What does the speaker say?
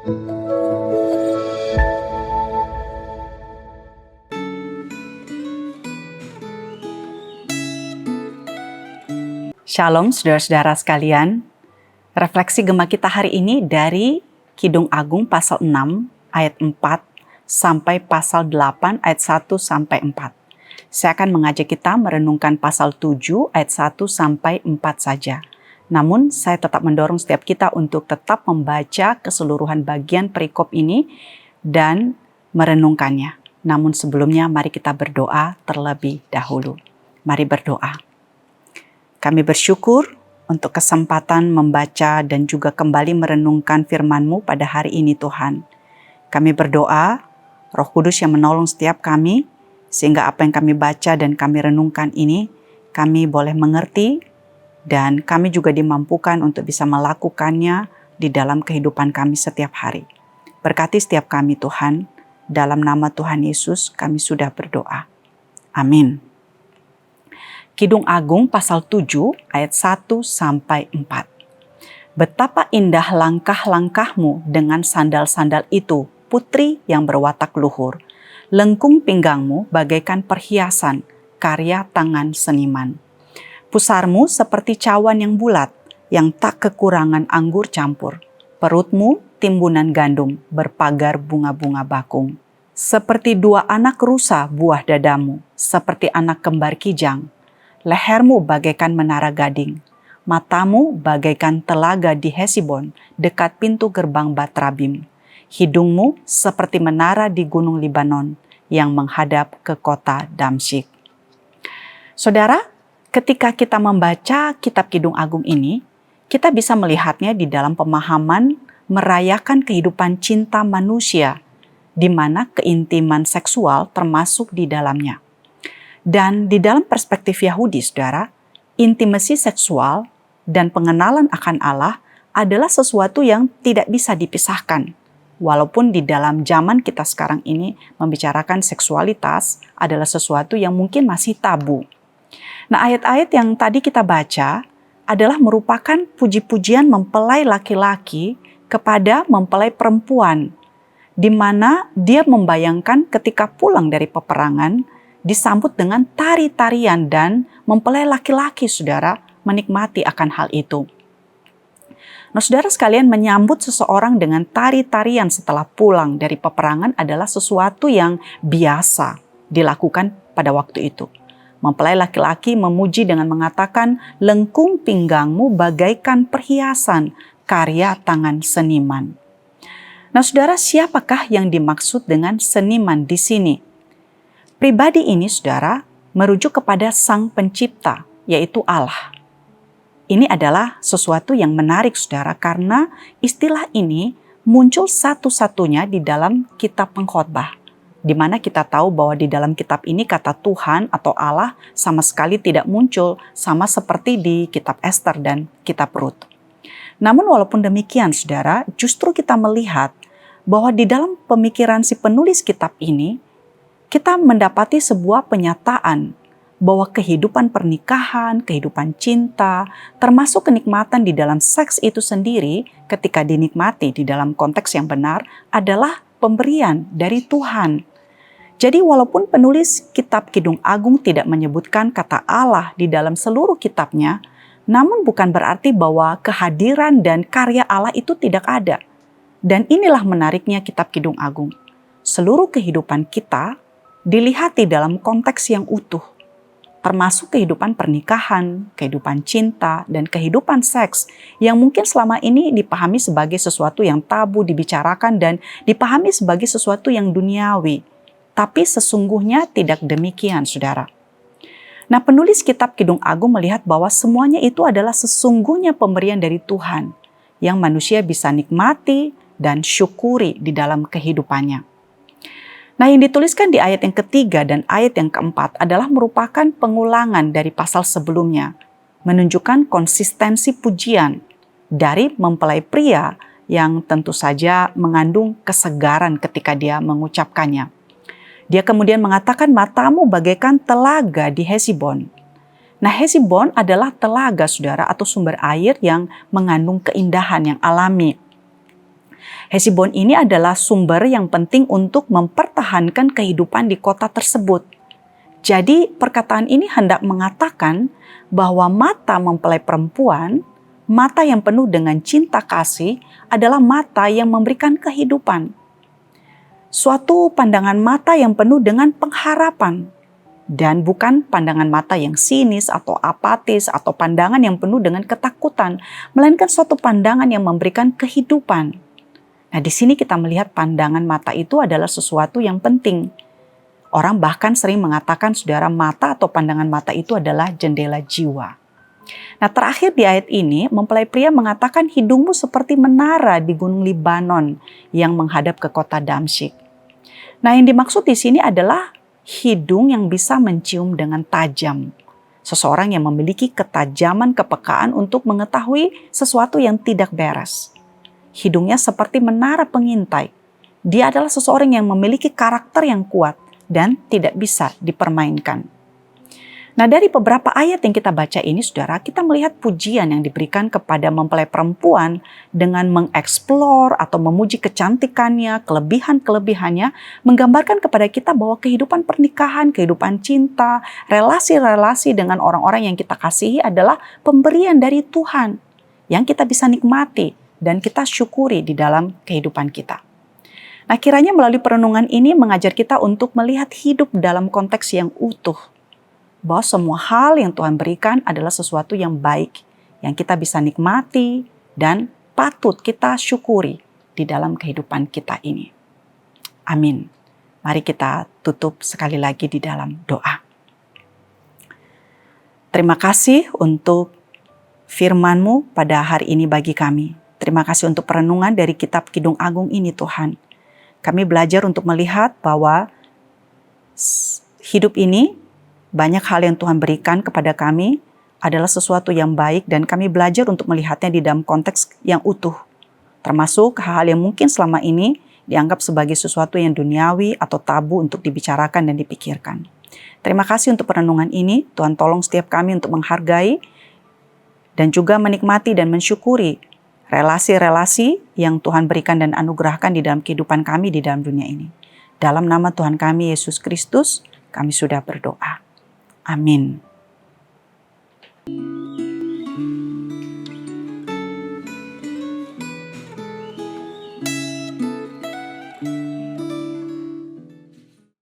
Shalom saudara-saudara sekalian. Refleksi Gema kita hari ini dari Kidung Agung pasal 6 ayat 4 sampai pasal 8 ayat 1 sampai 4. Saya akan mengajak kita merenungkan pasal 7 ayat 1 sampai 4 saja. Namun saya tetap mendorong setiap kita untuk tetap membaca keseluruhan bagian perikop ini dan merenungkannya. Namun sebelumnya mari kita berdoa terlebih dahulu. Mari berdoa. Kami bersyukur untuk kesempatan membaca dan juga kembali merenungkan firman-Mu pada hari ini Tuhan. Kami berdoa, Roh Kudus yang menolong setiap kami, sehingga apa yang kami baca dan kami renungkan ini, kami boleh mengerti dan kami juga dimampukan untuk bisa melakukannya di dalam kehidupan kami setiap hari. Berkati setiap kami Tuhan, dalam nama Tuhan Yesus kami sudah berdoa. Amin. Kidung Agung pasal 7 ayat 1 sampai 4. Betapa indah langkah-langkahmu dengan sandal-sandal itu, putri yang berwatak luhur. Lengkung pinggangmu bagaikan perhiasan, karya tangan seniman. Pusarmu seperti cawan yang bulat, yang tak kekurangan anggur campur. Perutmu timbunan gandum, berpagar bunga-bunga bakung. Seperti dua anak rusa buah dadamu, seperti anak kembar kijang. Lehermu bagaikan menara gading, matamu bagaikan telaga di Hesibon, dekat pintu gerbang Batrabim. Hidungmu seperti menara di gunung Libanon, yang menghadap ke kota Damsyik. Saudara, ketika kita membaca kitab Kidung Agung ini, kita bisa melihatnya di dalam pemahaman merayakan kehidupan cinta manusia, di mana keintiman seksual termasuk di dalamnya. Dan di dalam perspektif Yahudi, saudara, intimasi seksual dan pengenalan akan Allah adalah sesuatu yang tidak bisa dipisahkan. Walaupun di dalam zaman kita sekarang ini membicarakan seksualitas adalah sesuatu yang mungkin masih tabu. Nah, ayat-ayat yang tadi kita baca adalah merupakan puji-pujian mempelai laki-laki kepada mempelai perempuan, di mana dia membayangkan ketika pulang dari peperangan, disambut dengan tari-tarian dan mempelai laki-laki, saudara, menikmati akan hal itu. Nah, saudara sekalian, menyambut seseorang dengan tari-tarian setelah pulang dari peperangan adalah sesuatu yang biasa dilakukan pada waktu itu. Mempelai laki-laki memuji dengan mengatakan, lengkung pinggangmu bagaikan perhiasan, karya tangan seniman. Nah, saudara, siapakah yang dimaksud dengan seniman di sini? Pribadi ini, saudara, merujuk kepada Sang Pencipta, yaitu Allah. Ini adalah sesuatu yang menarik, saudara, karena istilah ini muncul satu-satunya di dalam kitab Pengkhotbah, di mana kita tahu bahwa di dalam kitab ini kata Tuhan atau Allah sama sekali tidak muncul, sama seperti di kitab Ester dan kitab Rut. Namun walaupun demikian, saudara, justru kita melihat bahwa di dalam pemikiran si penulis kitab ini, kita mendapati sebuah penyataan bahwa kehidupan pernikahan, kehidupan cinta, termasuk kenikmatan di dalam seks itu sendiri ketika dinikmati di dalam konteks yang benar adalah pemberian dari Tuhan. Jadi walaupun penulis kitab Kidung Agung tidak menyebutkan kata Allah di dalam seluruh kitabnya, namun bukan berarti bahwa kehadiran dan karya Allah itu tidak ada. Dan inilah menariknya kitab Kidung Agung. Seluruh kehidupan kita dilihat di dalam konteks yang utuh, termasuk kehidupan pernikahan, kehidupan cinta, dan kehidupan seks yang mungkin selama ini dipahami sebagai sesuatu yang tabu dibicarakan dan dipahami sebagai sesuatu yang duniawi. Tapi sesungguhnya tidak demikian, saudara. Nah, penulis kitab Kidung Agung melihat bahwa semuanya itu adalah sesungguhnya pemberian dari Tuhan yang manusia bisa nikmati dan syukuri di dalam kehidupannya. Nah, yang dituliskan di ayat yang ketiga dan ayat yang keempat adalah merupakan pengulangan dari pasal sebelumnya, menunjukkan konsistensi pujian dari mempelai pria yang tentu saja mengandung kesegaran ketika dia mengucapkannya. Dia kemudian mengatakan, matamu bagaikan telaga di Hesibon. Nah, Hesibon adalah telaga, saudara, atau sumber air yang mengandung keindahan yang alami. Hesibon ini adalah sumber yang penting untuk mempertahankan kehidupan di kota tersebut. Jadi perkataan ini hendak mengatakan bahwa mata mempelai perempuan, mata yang penuh dengan cinta kasih adalah mata yang memberikan kehidupan. Suatu pandangan mata yang penuh dengan pengharapan. Dan bukan pandangan mata yang sinis atau apatis atau pandangan yang penuh dengan ketakutan. Melainkan suatu pandangan yang memberikan kehidupan. Nah, di sini kita melihat pandangan mata itu adalah sesuatu yang penting. Orang bahkan sering mengatakan, saudara, mata atau pandangan mata itu adalah jendela jiwa. Nah, terakhir di ayat ini, mempelai pria mengatakan hidungmu seperti menara di gunung Libanon yang menghadap ke kota Damsyik. Nah, yang dimaksud di sini adalah hidung yang bisa mencium dengan tajam. Seseorang yang memiliki ketajaman kepekaan untuk mengetahui sesuatu yang tidak beres. Hidungnya seperti menara pengintai. Dia adalah seseorang yang memiliki karakter yang kuat dan tidak bisa dipermainkan. Nah, dari beberapa ayat yang kita baca ini, saudara, kita melihat pujian yang diberikan kepada mempelai perempuan dengan mengeksplor atau memuji kecantikannya, kelebihan-kelebihannya, menggambarkan kepada kita bahwa kehidupan pernikahan, kehidupan cinta, relasi-relasi dengan orang-orang yang kita kasihi adalah pemberian dari Tuhan yang kita bisa nikmati dan kita syukuri di dalam kehidupan kita. Nah, kiranya melalui perenungan ini mengajar kita untuk melihat hidup dalam konteks yang utuh. Bahwa semua hal yang Tuhan berikan adalah sesuatu yang baik, yang kita bisa nikmati dan patut kita syukuri di dalam kehidupan kita ini. Amin. Mari kita tutup sekali lagi di dalam doa. Terima kasih untuk firman-Mu pada hari ini bagi kami. Terima kasih untuk perenungan dari kitab Kidung Agung ini, Tuhan. Kami belajar untuk melihat bahwa hidup ini banyak hal yang Tuhan berikan kepada kami adalah sesuatu yang baik dan kami belajar untuk melihatnya di dalam konteks yang utuh. Termasuk hal-hal yang mungkin selama ini dianggap sebagai sesuatu yang duniawi atau tabu untuk dibicarakan dan dipikirkan. Terima kasih untuk perenungan ini. Tuhan tolong setiap kami untuk menghargai dan juga menikmati dan mensyukuri relasi-relasi yang Tuhan berikan dan anugerahkan di dalam kehidupan kami di dalam dunia ini. Dalam nama Tuhan kami Yesus Kristus, kami sudah berdoa. Amin.